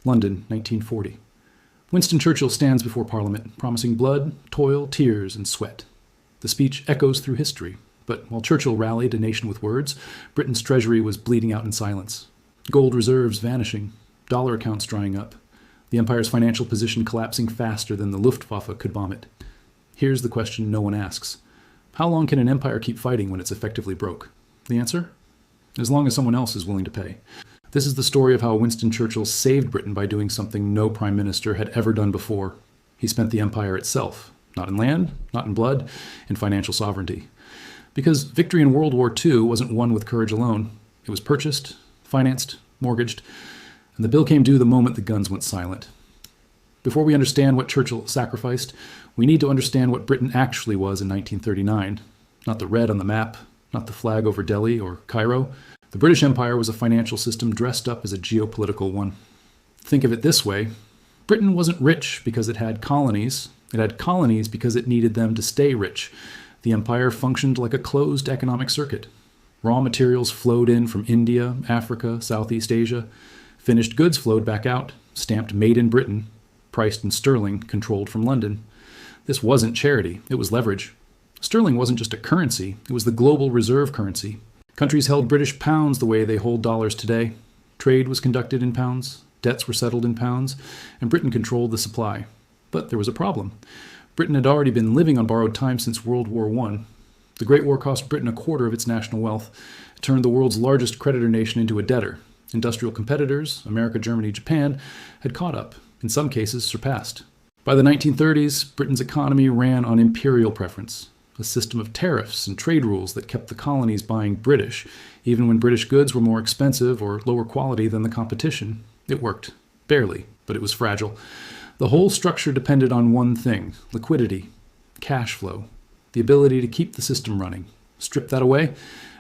London, 1940. Winston Churchill stands before Parliament, promising blood, toil, tears, and sweat. The speech echoes through history, but while Churchill rallied a nation with words, Britain's treasury was bleeding out in silence. Gold reserves vanishing, dollar accounts drying up, the empire's financial position collapsing faster than the Luftwaffe could bomb it. Here's the question no one asks. How long can an empire keep fighting when it's effectively broke? The answer? As long as someone else is willing to pay. This is the story of how Winston Churchill saved Britain by doing something no prime minister had ever done before. He spent the empire itself, not in land, not in blood, in financial sovereignty. Because victory in World War II wasn't won with courage alone. It was purchased, financed, mortgaged, and the bill came due the moment the guns went silent. Before we understand what Churchill sacrificed, we need to understand what Britain actually was in 1939. Not the red on the map, not the flag over Delhi or Cairo. The British Empire was a financial system dressed up as a geopolitical one. Think of it this way. Britain wasn't rich because it had colonies. It had colonies because it needed them to stay rich. The empire functioned like a closed economic circuit. Raw materials flowed in from India, Africa, Southeast Asia. Finished goods flowed back out, stamped made in Britain, priced in sterling, controlled from London. This wasn't charity, it was leverage. Sterling wasn't just a currency, it was the global reserve currency. Countries held British pounds the way they hold dollars today. Trade was conducted in pounds, debts were settled in pounds, and Britain controlled the supply. But there was a problem. Britain had already been living on borrowed time since World War I. The Great War cost Britain a quarter of its national wealth. It turned the world's largest creditor nation into a debtor. Industrial competitors, America, Germany, Japan, had caught up, in some cases surpassed. By the 1930s, Britain's economy ran on imperial preference, a system of tariffs and trade rules that kept the colonies buying British, even when British goods were more expensive or lower quality than the competition. It worked. Barely, but it was fragile. The whole structure depended on one thing: liquidity, cash flow, the ability to keep the system running. Strip that away, and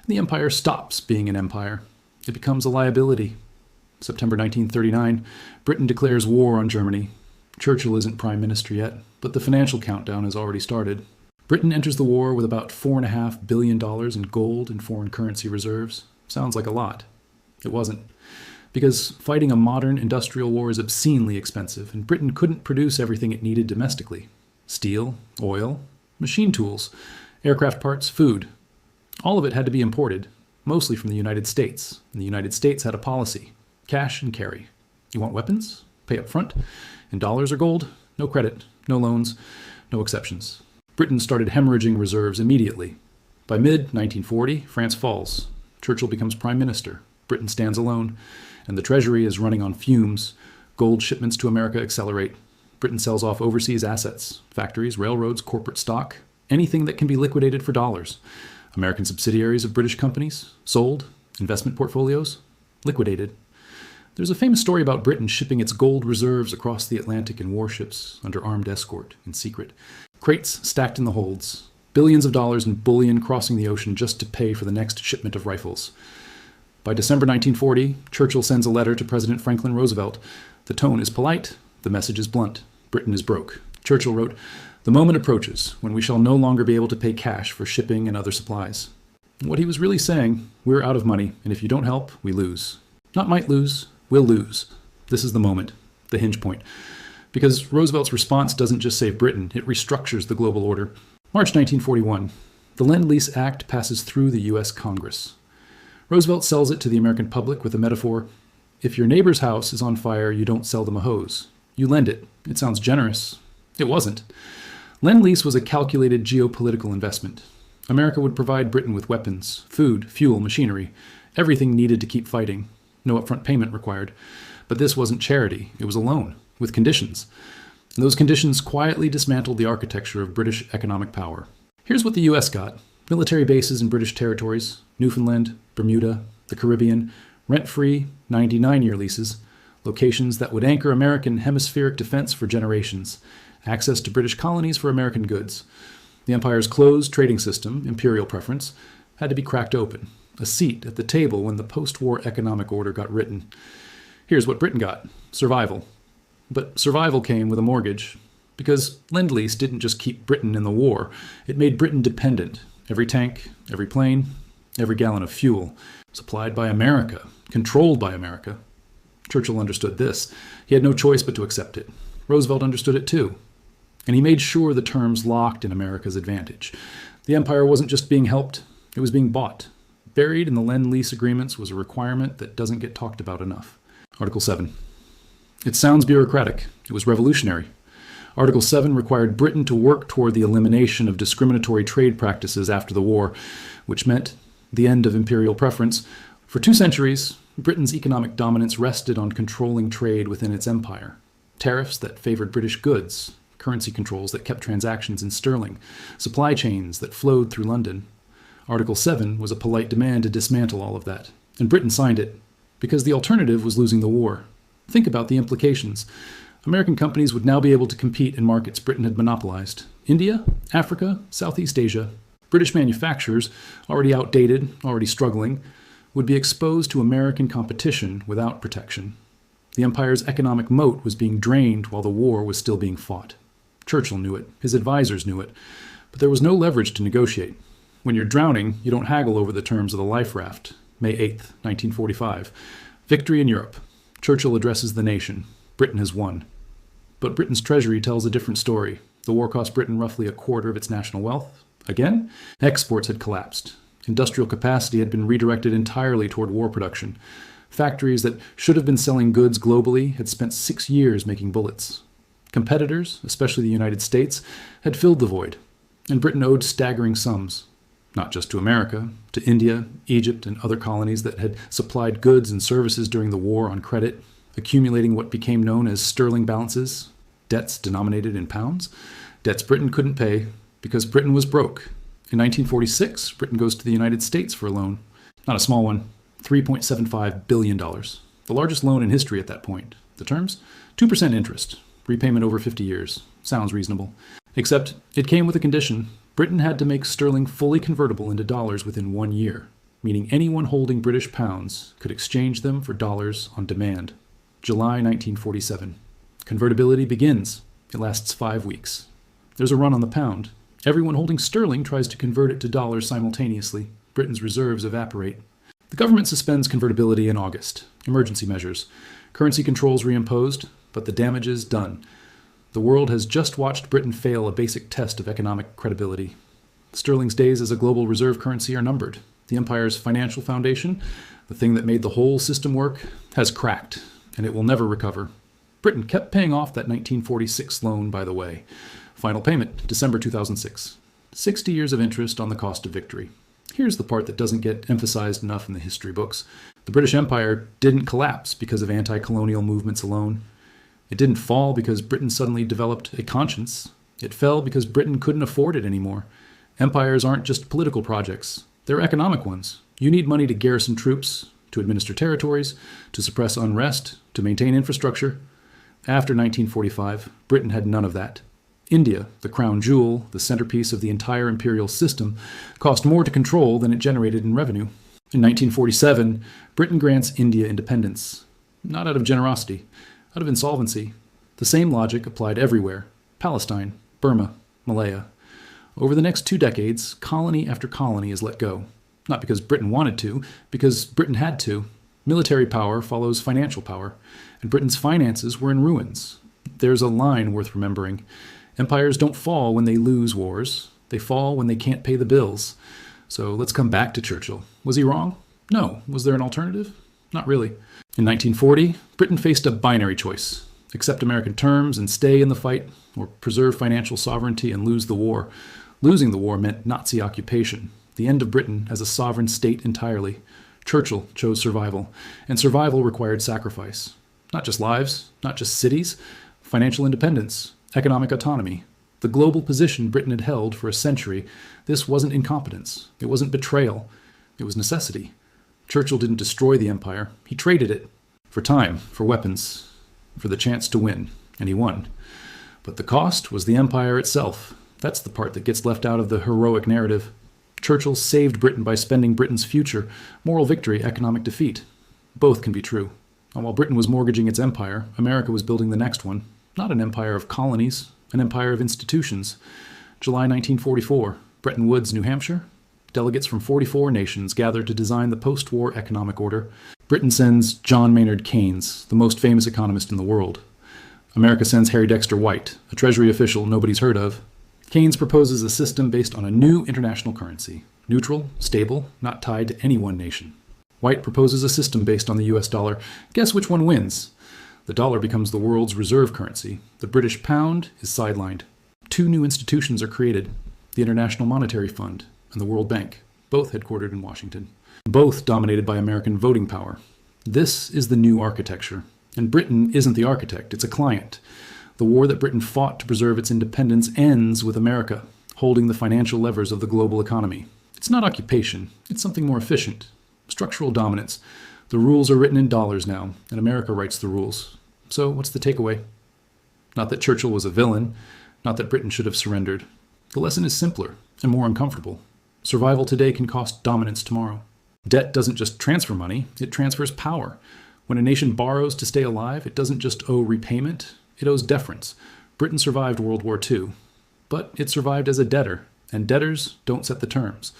the empire stops being an empire. It becomes a liability. September 1939, Britain declares war on Germany. Churchill isn't prime minister yet, but the financial countdown has already started. Britain enters the war with about $4.5 billion in gold and foreign currency reserves. Sounds like a lot. It wasn't. Because fighting a modern industrial war is obscenely expensive, and Britain couldn't produce everything it needed domestically. Steel, oil, machine tools, aircraft parts, food. All of it had to be imported, mostly from the United States, and the United States had a policy: cash and carry. You want weapons? Pay up front. In dollars or gold? No credit, no loans, no exceptions. Britain started hemorrhaging reserves immediately. By mid-1940, France falls. Churchill becomes prime minister. Britain stands alone, and the treasury is running on fumes. Gold shipments to America accelerate. Britain sells off overseas assets, factories, railroads, corporate stock, anything that can be liquidated for dollars. American subsidiaries of British companies, sold. Investment portfolios, liquidated. There's a famous story about Britain shipping its gold reserves across the Atlantic in warships under armed escort in secret. Crates stacked in the holds. Billions of dollars in bullion crossing the ocean just to pay for the next shipment of rifles. By December 1940, Churchill sends a letter to President Franklin Roosevelt. The tone is polite, the message is blunt. Britain is broke. Churchill wrote, "The moment approaches when we shall no longer be able to pay cash for shipping and other supplies." What he was really saying: we're out of money, and if you don't help, we lose. Not might lose, will lose. This is the moment, the hinge point. Because Roosevelt's response doesn't just save Britain, it restructures the global order. March 1941, the Lend-Lease Act passes through the U.S. Congress. Roosevelt sells it to the American public with a metaphor: if your neighbor's house is on fire, you don't sell them a hose. You lend it. It sounds generous. It wasn't. Lend-Lease was a calculated geopolitical investment. America would provide Britain with weapons, food, fuel, machinery, everything needed to keep fighting. No upfront payment required. But this wasn't charity. It was a loan, with conditions. And those conditions quietly dismantled the architecture of British economic power. Here's what the U.S. got: military bases in British territories, Newfoundland, Bermuda, the Caribbean, rent-free, 99-year leases, locations that would anchor American hemispheric defense for generations, access to British colonies for American goods. The empire's closed trading system, imperial preference, had to be cracked open, a seat at the table when the post-war economic order got written. Here's what Britain got: survival. But survival came with a mortgage, because Lend-Lease didn't just keep Britain in the war, it made Britain dependent. Every tank, every plane, every gallon of fuel, supplied by America, controlled by America. Churchill understood this. He had no choice but to accept it. Roosevelt understood it too. And he made sure the terms locked in America's advantage. The empire wasn't just being helped, it was being bought. Buried in the Lend-Lease agreements was a requirement that doesn't get talked about enough. Article 7. It sounds bureaucratic. It was revolutionary. Article 7 required Britain to work toward the elimination of discriminatory trade practices after the war, which meant the end of imperial preference. For 2 centuries, Britain's economic dominance rested on controlling trade within its empire. Tariffs that favored British goods, currency controls that kept transactions in sterling, supply chains that flowed through London. Article 7 was a polite demand to dismantle all of that, and Britain signed it, because the alternative was losing the war. Think about the implications. American companies would now be able to compete in markets Britain had monopolized. India, Africa, Southeast Asia. British manufacturers, already outdated, already struggling, would be exposed to American competition without protection. The empire's economic moat was being drained while the war was still being fought. Churchill knew it. His advisors knew it. But there was no leverage to negotiate. When you're drowning, you don't haggle over the terms of the life raft. May 8th, 1945. Victory in Europe. Churchill addresses the nation. Britain has won. But Britain's treasury tells a different story. The war cost Britain roughly a quarter of its national wealth. Again, exports had collapsed. Industrial capacity had been redirected entirely toward war production. Factories that should have been selling goods globally had spent 6 years making bullets. Competitors, especially the United States, had filled the void, and Britain owed staggering sums. Not just to America, to India, Egypt, and other colonies that had supplied goods and services during the war on credit, accumulating what became known as sterling balances, debts denominated in pounds, debts Britain couldn't pay because Britain was broke. In 1946, Britain goes to the United States for a loan. Not a small one, $3.75 billion. The largest loan in history at that point. The terms? 2% interest, repayment over 50 years. Sounds reasonable. Except it came with a condition. Britain had to make sterling fully convertible into dollars within 1 year, meaning anyone holding British pounds could exchange them for dollars on demand. July 1947. Convertibility begins. It lasts 5 weeks. There's a run on the pound. Everyone holding sterling tries to convert it to dollars simultaneously. Britain's reserves evaporate. The government suspends convertibility in August. Emergency measures. Currency controls reimposed, but the damage is done. The world has just watched Britain fail a basic test of economic credibility. Sterling's days as a global reserve currency are numbered. The empire's financial foundation, the thing that made the whole system work, has cracked, and it will never recover. Britain kept paying off that 1946 loan, by the way. Final payment, December 2006. 60 years of interest on the cost of victory. Here's the part that doesn't get emphasized enough in the history books. The British Empire didn't collapse because of anti-colonial movements alone. It didn't fall because Britain suddenly developed a conscience. It fell because Britain couldn't afford it anymore. Empires aren't just political projects. They're economic ones. You need money to garrison troops, to administer territories, to suppress unrest, to maintain infrastructure. After 1945, Britain had none of that. India, the crown jewel, the centerpiece of the entire imperial system, cost more to control than it generated in revenue. In 1947, Britain grants India independence. Not out of generosity, out of insolvency. The same logic applied everywhere. Palestine, Burma, Malaya. Over the next 2 decades, colony after colony is let go. Not because Britain wanted to, because Britain had to. Military power follows financial power, and Britain's finances were in ruins. There's a line worth remembering. Empires don't fall when they lose wars. They fall when they can't pay the bills. So let's come back to Churchill. Was he wrong? No. Was there an alternative? Not really. In 1940, Britain faced a binary choice. Accept American terms and stay in the fight, or preserve financial sovereignty and lose the war. Losing the war meant Nazi occupation, the end of Britain as a sovereign state entirely. Churchill chose survival, and survival required sacrifice. Not just lives, not just cities, financial independence, economic autonomy. The global position Britain had held for a century, this wasn't incompetence. It wasn't betrayal. It was necessity. Churchill didn't destroy the empire. He traded it for time, for weapons, for the chance to win, and he won. But the cost was the empire itself. That's the part that gets left out of the heroic narrative. Churchill saved Britain by spending Britain's future, moral victory, economic defeat. Both can be true. And while Britain was mortgaging its empire, America was building the next one. Not an empire of colonies, an empire of institutions. July 1944, Bretton Woods, New Hampshire. Delegates from 44 nations gathered to design the post-war economic order. Britain sends John Maynard Keynes, the most famous economist in the world. America sends Harry Dexter White, a Treasury official nobody's heard of. Keynes proposes a system based on a new international currency, neutral, stable, not tied to any one nation. White proposes a system based on the US dollar. Guess which one wins? The dollar becomes the world's reserve currency. The British pound is sidelined. Two new institutions are created, the International Monetary Fund and the World Bank, both headquartered in Washington, both dominated by American voting power. This is the new architecture. And Britain isn't the architect, it's a client. The war that Britain fought to preserve its independence ends with America holding the financial levers of the global economy. It's not occupation, it's something more efficient. Structural dominance. The rules are written in dollars now, and America writes the rules. So what's the takeaway? Not that Churchill was a villain, not that Britain should have surrendered. The lesson is simpler and more uncomfortable. Survival today can cost dominance tomorrow. Debt doesn't just transfer money, it transfers power. When a nation borrows to stay alive, it doesn't just owe repayment, it owes deference. Britain survived World War II, but it survived as a debtor, and debtors don't set the terms.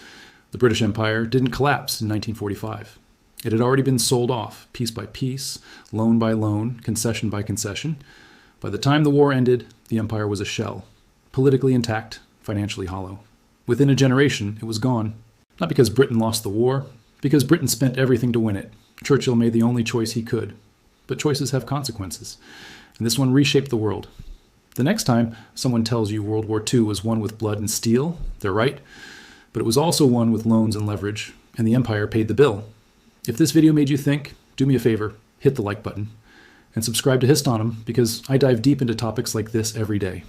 The British Empire didn't collapse in 1945. It had already been sold off, piece by piece, loan by loan, concession by concession. By the time the war ended, the empire was a shell, politically intact, financially hollow. Within a generation, it was gone. Not because Britain lost the war, because Britain spent everything to win it. Churchill made the only choice he could. But choices have consequences, and this one reshaped the world. The next time someone tells you World War II was won with blood and steel, they're right. But it was also won with loans and leverage, and the empire paid the bill. If this video made you think, do me a favor, hit the like button, and subscribe to Histonom because I dive deep into topics like this every day.